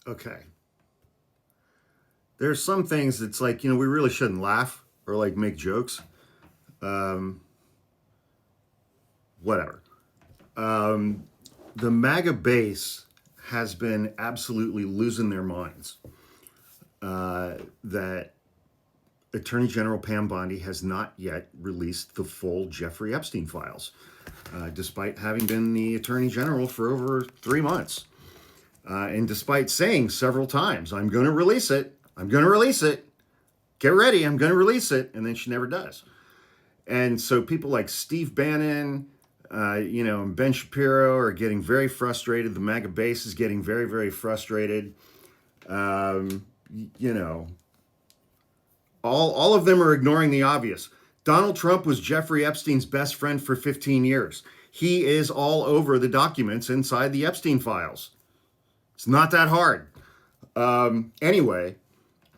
Okay. There's some things that's like, we really shouldn't laugh or like make jokes. Um, Whatever. Um, the MAGA base has been absolutely losing their minds that Attorney General Pam Bondi has not yet released the full Jeffrey Epstein files, despite having been the Attorney General for over 3 months. And despite saying several times, I'm going to release it, I'm going to release it, get ready, I'm going to release it, and then she never does. And so people like Steve Bannon, and Ben Shapiro are getting very frustrated. The MAGA base is getting very, very frustrated. Um, you know, all of them are ignoring the obvious. Donald Trump was Jeffrey Epstein's best friend for 15 years. He is all over the documents inside the Epstein files. It's not that hard. Anyway,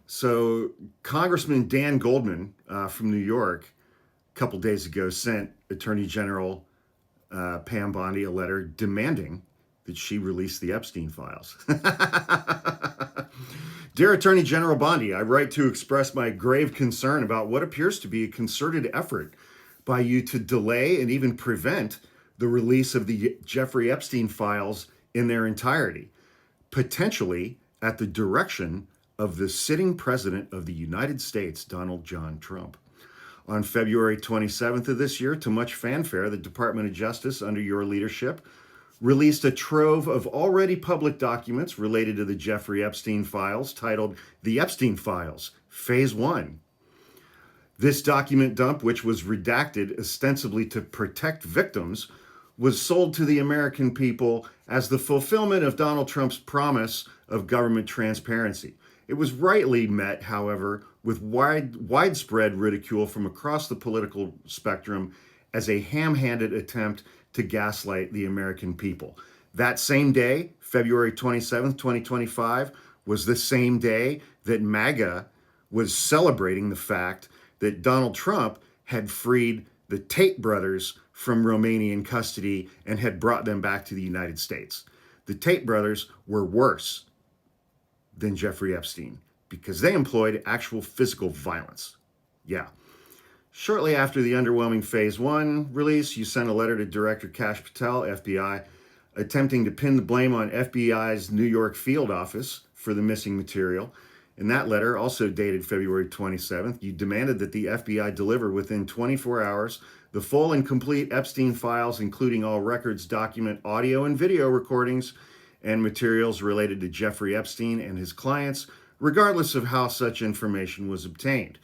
so Congressman Dan Goldman from New York a couple days ago sent Attorney General Pam Bondi a letter demanding that she release the Epstein files. Dear Attorney General Bondi, I write to express my grave concern about what appears to be a concerted effort by you to delay and even prevent the release of the Jeffrey Epstein files in their entirety, potentially at the direction of the sitting president of the United States, Donald John Trump. On February 27th of this year, to much fanfare, the Department of Justice, under your leadership, released a trove of already public documents related to the Jeffrey Epstein files titled The Epstein Files, Phase 1. This document dump, which was redacted ostensibly to protect victims, was sold to the American people as the fulfillment of Donald Trump's promise of government transparency. It was rightly met, however, with widespread ridicule from across the political spectrum as a ham-handed attempt to gaslight the American people. That same day, February 27th, 2025, was the same day that MAGA was celebrating the fact that Donald Trump had freed the Tate brothers from Romanian custody and had brought them back to the United States. The Tate brothers were worse than Jeffrey Epstein because they employed actual physical violence. Yeah. Shortly after the underwhelming Phase 1 release, you sent a letter to Director Kash Patel, FBI, attempting to pin the blame on FBI's New York field office for the missing material. In that letter, also dated February 27th, you demanded that the FBI deliver within 24 hours the full and complete Epstein files, including all records, document, audio, and video recordings, and materials related to Jeffrey Epstein and his clients, regardless of how such information was obtained.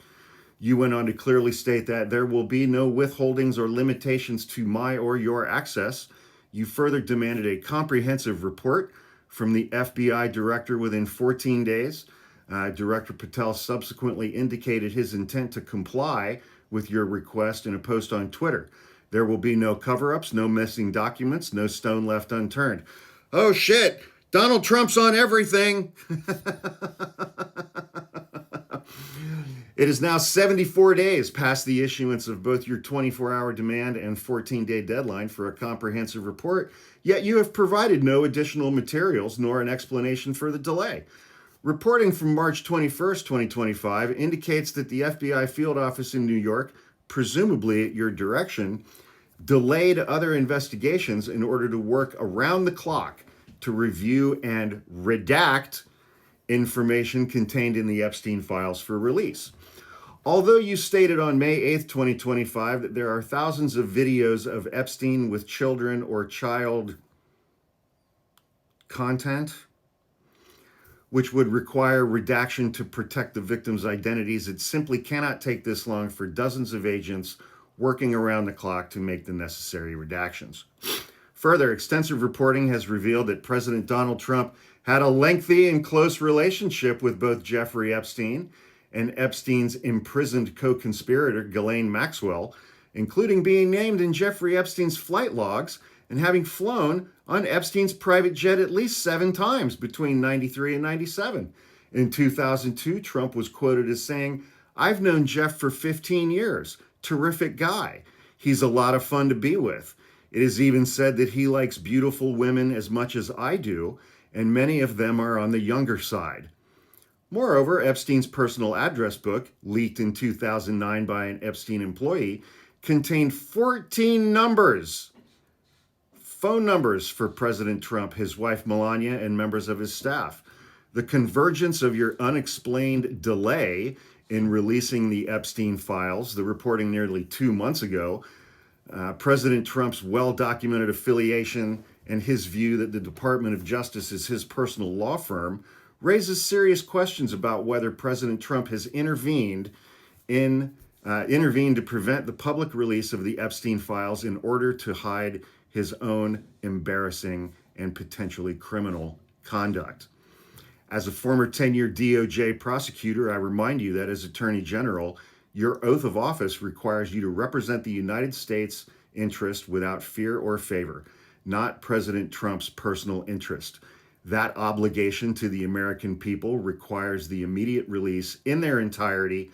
You went on to clearly state that there will be no withholdings or limitations to my or your access. You further demanded a comprehensive report from the FBI director within 14 days. Director Patel subsequently indicated his intent to comply with your request in a post on Twitter. There will be no cover-ups, no missing documents, no stone left unturned. Oh shit, Donald Trump's on everything. It is now 74 days past the issuance of both your 24-hour demand and 14-day deadline for a comprehensive report, yet you have provided no additional materials nor an explanation for the delay. Reporting from March 21st, 2025, indicates that the FBI field office in New York, presumably at your direction, delayed other investigations in order to work around the clock to review and redact information contained in the Epstein files for release. Although you stated on May 8th, 2025, that there are thousands of videos of Epstein with children or child content, which would require redaction to protect the victims' identities, it simply cannot take this long for dozens of agents working around the clock to make the necessary redactions. Further, extensive reporting has revealed that President Donald Trump had a lengthy and close relationship with both Jeffrey Epstein and Epstein's imprisoned co-conspirator, Ghislaine Maxwell, including being named in Jeffrey Epstein's flight logs and having flown on Epstein's private jet at least 7 times between 93 and 97. In 2002, Trump was quoted as saying, "I've known Jeff for 15 years. Terrific guy. He's a lot of fun to be with. It is even said that he likes beautiful women as much as I do, and many of them are on the younger side. Moreover, Epstein's personal address book, leaked in 2009 by an Epstein employee, contained 14 numbers, phone numbers for President Trump, his wife Melania, and members of his staff. The convergence of your unexplained delay in releasing the Epstein files, the reporting nearly 2 months ago, President Trump's well-documented affiliation, and his view that the Department of Justice is his personal law firm, raises serious questions about whether President Trump has intervened to prevent the public release of the Epstein files in order to hide his own embarrassing and potentially criminal conduct. As a former 10-year DOJ prosecutor, I remind you that as Attorney General, your oath of office requires you to represent the United States interest without fear or favor, not President Trump's personal interest. That obligation to the American people requires the immediate release in their entirety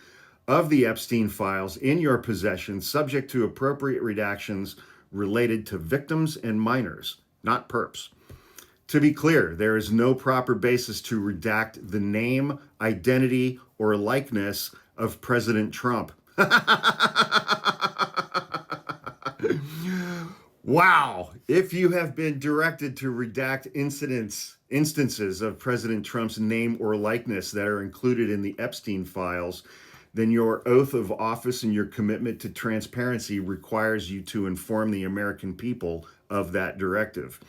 of the Epstein files in your possession, subject to appropriate redactions related to victims and minors, not perps. To be clear, there is no proper basis to redact the name, identity, or likeness of President Trump. Wow! If you have been directed to redact instances of President Trump's name or likeness that are included in the Epstein files, then your oath of office and your commitment to transparency requires you to inform the American people of that directive.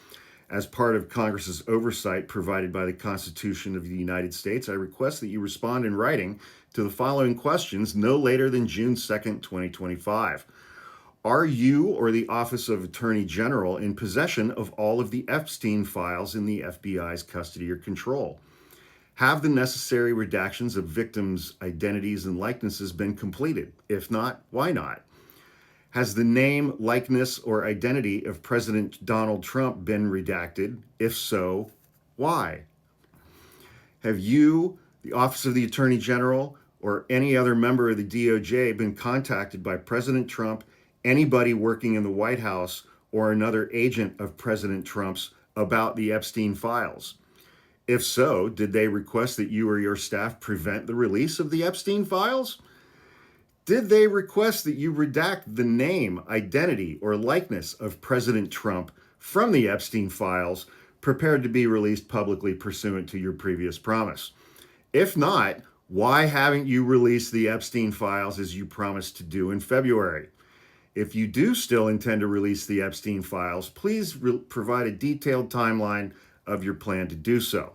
As part of Congress's oversight provided by the Constitution of the United States, I request that you respond in writing to the following questions no later than June 2nd, 2025. Are you or the Office of Attorney General in possession of all of the Epstein files in the FBI's custody or control? Have the necessary redactions of victims' identities and likenesses been completed? If not, why not? Has the name, likeness, or identity of President Donald Trump been redacted? If so, why? Have you, the Office of the Attorney General, or any other member of the DOJ been contacted by President Trump, anybody working in the White House, or another agent of President Trump's about the Epstein files? If so, did they request that you or your staff prevent the release of the Epstein files? Did they request that you redact the name, identity, or likeness of President Trump from the Epstein files prepared to be released publicly pursuant to your previous promise? If not, why haven't you released the Epstein files as you promised to do in February? If you do still intend to release the Epstein files, please provide a detailed timeline of your plan to do so.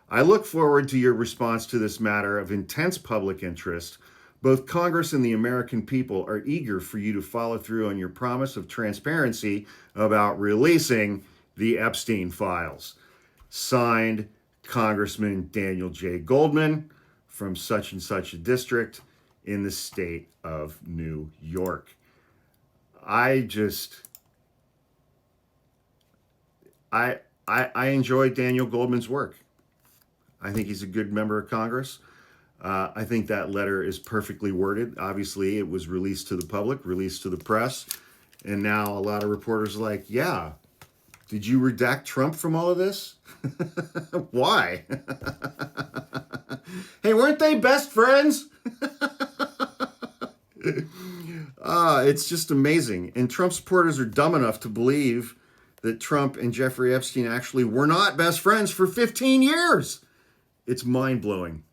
I look forward to your response to this matter of intense public interest. Both Congress and the American people are eager for you to follow through on your promise of transparency about releasing the Epstein files. Signed, Congressman Daniel J. Goldman from such and such a district in the state of New York. I enjoy Daniel Goldman's work. I think he's a good member of Congress. I think that letter is perfectly worded. Obviously, it was released to the public, released to the press, and now a lot of reporters are like, yeah, did you redact Trump from all of this? Why? Hey, weren't they best friends? It's just amazing. And Trump supporters are dumb enough to believe that Trump and Jeffrey Epstein actually were not best friends for 15 years. It's mind-blowing.